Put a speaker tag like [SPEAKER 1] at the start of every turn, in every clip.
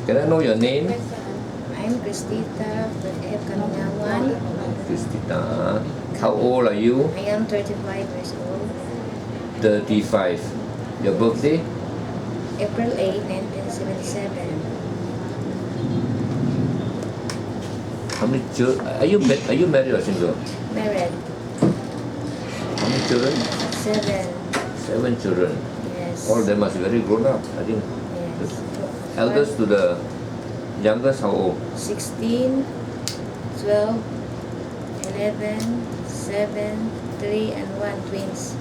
[SPEAKER 1] Can I know your name?
[SPEAKER 2] I'm Christata F.
[SPEAKER 1] Christata. How old are you?
[SPEAKER 2] I am 35 years old.
[SPEAKER 1] 35. Your birthday?
[SPEAKER 2] April 8, 1977.
[SPEAKER 1] How many children? Are you married or single?
[SPEAKER 2] Married.
[SPEAKER 1] How many children?
[SPEAKER 2] 7.
[SPEAKER 1] 7 children.
[SPEAKER 2] Yes.
[SPEAKER 1] All of them must be very grown up. I think
[SPEAKER 2] Yes.
[SPEAKER 1] eldest to the youngest, how old?
[SPEAKER 2] 16, 12, 11, 7, 3, and 1 twins.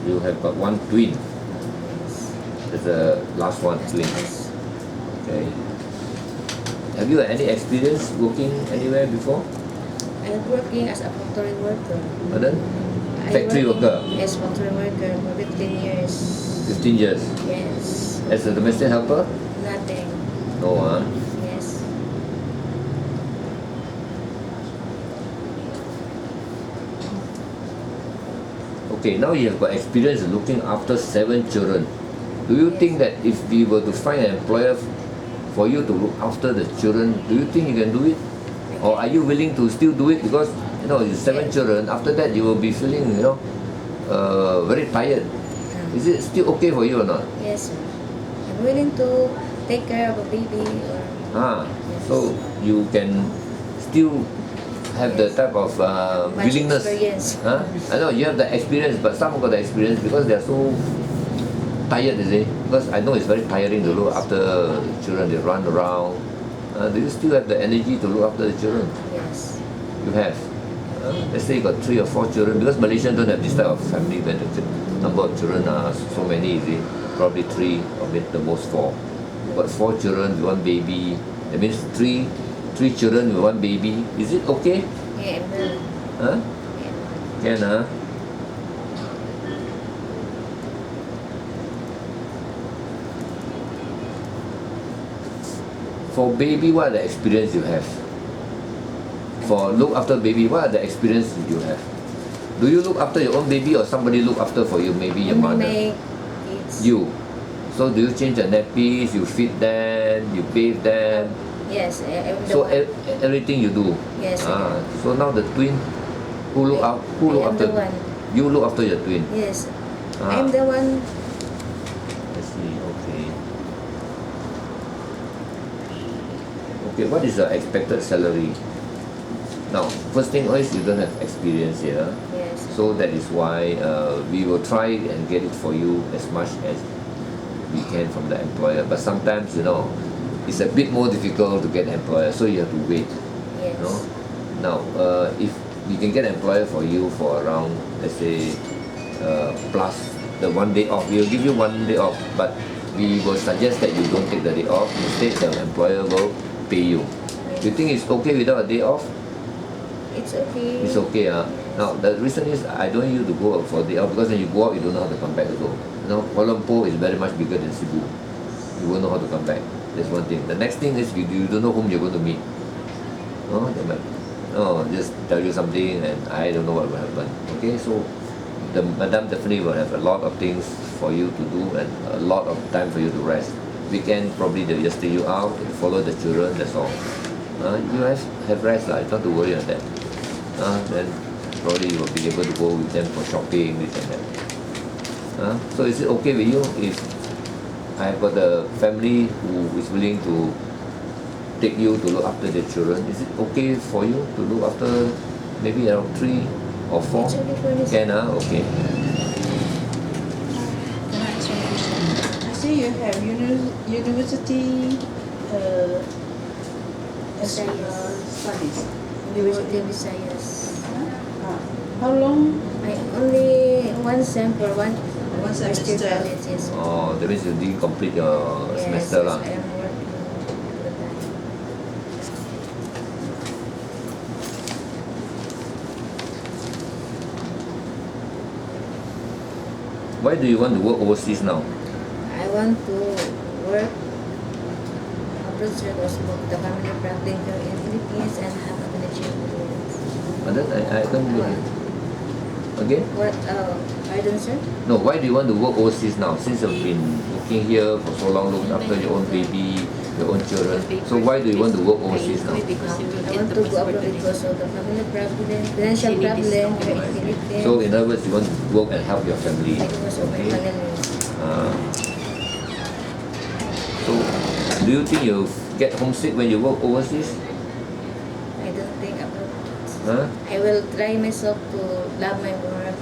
[SPEAKER 1] You have got 1 twin.
[SPEAKER 2] Yes.
[SPEAKER 1] That's the last one, twin.
[SPEAKER 2] Yes.
[SPEAKER 1] Okay. Have you had any experience working anywhere before?
[SPEAKER 2] I'm working as a factory worker.
[SPEAKER 1] Pardon?
[SPEAKER 2] I
[SPEAKER 1] Factory
[SPEAKER 2] working
[SPEAKER 1] worker?
[SPEAKER 2] as factory worker for 15 years.
[SPEAKER 1] 15 years.
[SPEAKER 2] Yes.
[SPEAKER 1] As a domestic helper?
[SPEAKER 2] Nothing.
[SPEAKER 1] No, huh?
[SPEAKER 2] Yes.
[SPEAKER 1] Okay, now you have got experience looking after 7 children. Do you
[SPEAKER 2] Yes.
[SPEAKER 1] think that if we were to find an employer for you to look after the children, do you think you can do it? Or are you willing to still do it? Because, you know, you 7 children, after that you will be feeling, very tired. Is it still okay for you or not?
[SPEAKER 2] Yes, sir. I'm willing to take care of a baby or
[SPEAKER 1] So you can still have the type of
[SPEAKER 2] much
[SPEAKER 1] willingness.
[SPEAKER 2] experience.
[SPEAKER 1] I know you have the experience, but some got the experience because they are so tired, is it? Because I know it's very tiring to look after children. They run around. Do you still have the energy to look after the children?
[SPEAKER 2] Yes.
[SPEAKER 1] You have. Let's say you got 3 or 4 children, because Malaysians don't have this type of family where the number of children are so many, is it? Probably 3 or maybe the most 4. You got 4 children with 1 baby. That means 3 children with 1 baby. Is it okay?
[SPEAKER 2] Yeah, I'm willing.
[SPEAKER 1] Huh?
[SPEAKER 2] Yeah.
[SPEAKER 1] Can, huh? For baby, what are the experience you have? For look after baby, what are the experience you have? Do you look after your own baby or somebody look after for you? Maybe your
[SPEAKER 2] Only
[SPEAKER 1] mother.
[SPEAKER 2] my kids.
[SPEAKER 1] You. So do you change the nappies? You feed them? You bathe them?
[SPEAKER 2] Yes, I'm the
[SPEAKER 1] So
[SPEAKER 2] one.
[SPEAKER 1] everything you do.
[SPEAKER 2] Yes, I do.
[SPEAKER 1] So now the twin, who look
[SPEAKER 2] I am
[SPEAKER 1] after?
[SPEAKER 2] the one.
[SPEAKER 1] You look after your twin.
[SPEAKER 2] Yes.
[SPEAKER 1] Ah.
[SPEAKER 2] I'm the one.
[SPEAKER 1] I see. Okay. Okay. What is your expected salary? Now, first thing is you don't have experience here.
[SPEAKER 2] Yes.
[SPEAKER 1] So that is why we will try and get it for you as much as we can from the employer. But sometimes, it's a bit more difficult to get an employer, so you have to wait.
[SPEAKER 2] Yes.
[SPEAKER 1] Now, if we can get an employer for you for around, let's say, plus the 1 day off, we will give you 1 day off, but we will suggest that you don't take the day off. Instead, the employer will pay you. Do you think it's okay without a day off?
[SPEAKER 2] It's okay.
[SPEAKER 1] It's okay. Now, the reason is I don't want you to go out for a day off, because when you go out, you don't know how to come back also. Kuala Lumpur is very much bigger than Cebu. You won't know how to come back. That's one thing. The next thing is you don't know whom you're going to meet. They might just tell you something and I don't know what will happen. Okay, so the madam definitely will have a lot of things for you to do and a lot of time for you to rest. Weekend probably they'll just take you out, follow the children, that's all. You have rest, you don't have to worry on that. Then probably you will be able to go with them for shopping, this and that. So is it okay with you if I have got a family who is willing to take you to look after the children? Is it okay for you to look after maybe around 3 or 4?
[SPEAKER 2] It's okay for me.
[SPEAKER 1] Can, okay.
[SPEAKER 3] Can I ask you a question? I see you have university studies.
[SPEAKER 2] University of Visayas.
[SPEAKER 3] How long?
[SPEAKER 2] I only one sem for one
[SPEAKER 3] semester.
[SPEAKER 2] college, yes.
[SPEAKER 1] Oh, that means you didn't complete your
[SPEAKER 2] Yes,
[SPEAKER 1] semester lah.
[SPEAKER 2] I am working all the time.
[SPEAKER 1] Why do you want to work overseas now?
[SPEAKER 2] I want to work abroad service of the family practice here in Philippines and have a village experience.
[SPEAKER 1] I don't get it. Again?
[SPEAKER 2] What? Pardon, sir?
[SPEAKER 1] No, why do you want to work overseas now? Since you've been working here for so long, looking after your own baby, your own children. So why do you want to work overseas now?
[SPEAKER 2] I
[SPEAKER 3] Because you will
[SPEAKER 2] want
[SPEAKER 3] get
[SPEAKER 2] to
[SPEAKER 3] the
[SPEAKER 2] go abroad
[SPEAKER 3] possibility.
[SPEAKER 2] because of the family problem, financial
[SPEAKER 3] She need
[SPEAKER 2] problem
[SPEAKER 3] this
[SPEAKER 2] here in
[SPEAKER 3] now.
[SPEAKER 2] Philippines.
[SPEAKER 1] So in other words, you want to work and help your family.
[SPEAKER 2] Because of my
[SPEAKER 1] Okay.
[SPEAKER 2] family.
[SPEAKER 1] So do you think you get homesick when you work overseas?
[SPEAKER 2] I don't think abroad.
[SPEAKER 1] Huh?
[SPEAKER 2] I will try myself to love my work.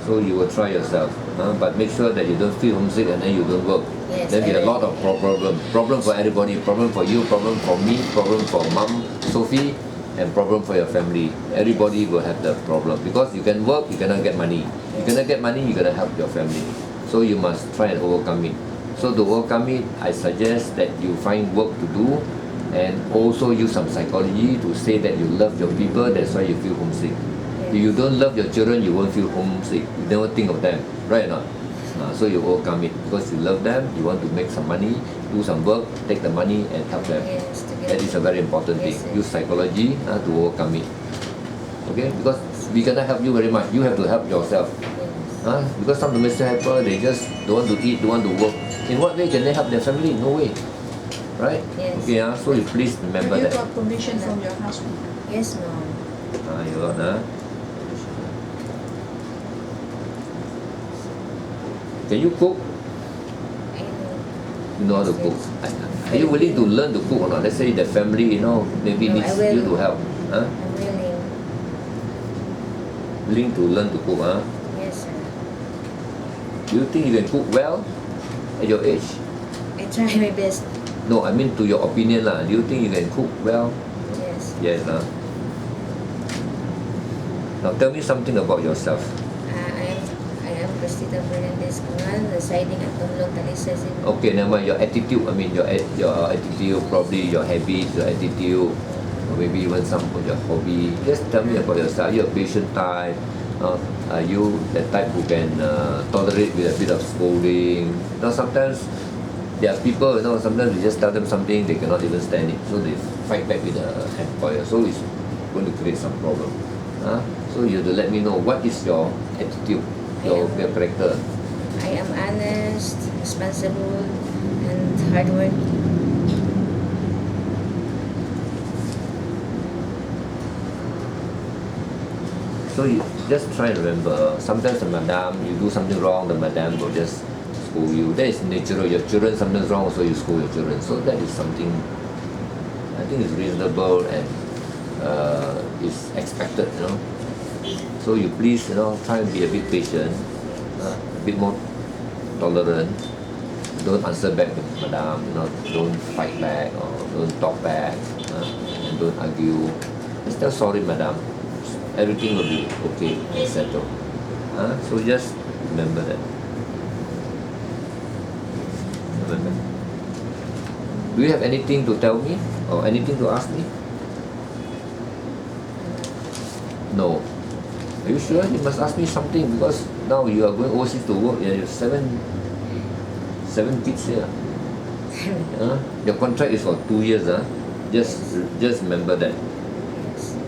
[SPEAKER 1] So you will try yourself, but make sure that you don't feel homesick and then you don't work.
[SPEAKER 2] Yes,
[SPEAKER 1] There'll be a
[SPEAKER 2] I
[SPEAKER 1] lot of problem for everybody, problem for you, problem for me, problem for mom, Sophie, and problem for your family. Everybody will have the problem because you can work, you cannot get money. You cannot get money, you cannot help your family. So you must try and overcome it. So to overcome it, I suggest that you find work to do and also use some psychology to say that you love your people, that's why you feel homesick. If you don't love your children, you won't feel homesick. You never think of them, right or not? So you overcome it because you love them, you want to make some money, do some work, take the money and help them.
[SPEAKER 2] Yes,
[SPEAKER 1] That is a very important thing.
[SPEAKER 2] Yes, yes.
[SPEAKER 1] Use psychology to overcome it. Okay? Because we cannot help you very much. You have to help yourself.
[SPEAKER 2] Yes.
[SPEAKER 1] Because some domestic helper, they just don't want to eat, don't want to work. In what way can they help their family? No way. Right?
[SPEAKER 2] Yes.
[SPEAKER 1] Okay, so you please remember
[SPEAKER 3] Have you
[SPEAKER 1] that.
[SPEAKER 3] got permission from your husband?
[SPEAKER 2] Yes, mom.
[SPEAKER 1] You got, Can you cook?
[SPEAKER 2] I know.
[SPEAKER 1] You know how to cook. Are you willing to learn to cook or not? Let's say the family, maybe
[SPEAKER 2] No,
[SPEAKER 1] needs
[SPEAKER 2] I will.
[SPEAKER 1] you to help.
[SPEAKER 2] I'm willing.
[SPEAKER 1] Willing to learn to cook,
[SPEAKER 2] Yes, sir.
[SPEAKER 1] Do you think you can cook well at your age?
[SPEAKER 2] I try my best.
[SPEAKER 1] No, I mean to your opinion lah. Do you think you can cook well?
[SPEAKER 2] Yes.
[SPEAKER 1] Yes, Now tell me something about yourself.
[SPEAKER 2] I am Christata Fernandez Kungan, residing at Tumlong, Talisay.
[SPEAKER 1] Okay, never mind. Your attitude. I mean your attitude, probably your habits, your attitude, or maybe even some of your hobby. Just tell me about yourself. Are you a patient type? Are you the type who can tolerate with a bit of scolding? Sometimes there are people, sometimes you just tell them something, they cannot even stand it. So they fight back with the employer. So it's going to create some problem. So you have to let me know what is your attitude, your character.
[SPEAKER 2] I am honest, responsible, and hardworking.
[SPEAKER 1] So you just try and remember, sometimes the madam, you do something wrong, the madam will just scold you. That is natural. Your children, something's wrong, so you scold your children. So that is something I think is reasonable and is expected, So you please, try and be a bit patient, a bit more tolerant. Don't answer back with madam, don't fight back or don't talk back, and don't argue. Just tell sorry, madam. Everything will be okay and settled. So just remember that. Remember. Do you have anything to tell me or anything to ask me? No. Are you sure? You must ask me something because now you are going overseas to work. You have seven kids here. Your contract is for 2 years. Just remember that.
[SPEAKER 2] Yes.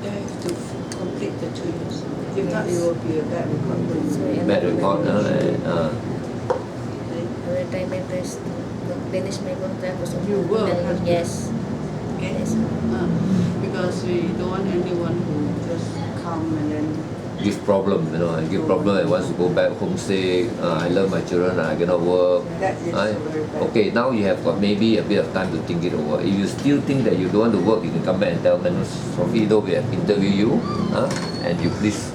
[SPEAKER 3] You have to complete the 2 years. If not, it will be a bad record for you.
[SPEAKER 1] Bad record.
[SPEAKER 2] I will try my best to finish my contract.
[SPEAKER 3] You will have to.
[SPEAKER 2] Yes.
[SPEAKER 3] Okay?
[SPEAKER 2] Yes.
[SPEAKER 3] Because we don't want anyone who just come and then
[SPEAKER 1] Give problem, and give problem. I want to go back homesick. I love my children. I cannot work.
[SPEAKER 3] that is very bad.
[SPEAKER 1] Okay, now you have got maybe a bit of time to think it over. If you still think that you don't want to work, you can come back and tell me, Sophie, though we have interviewed you, and you please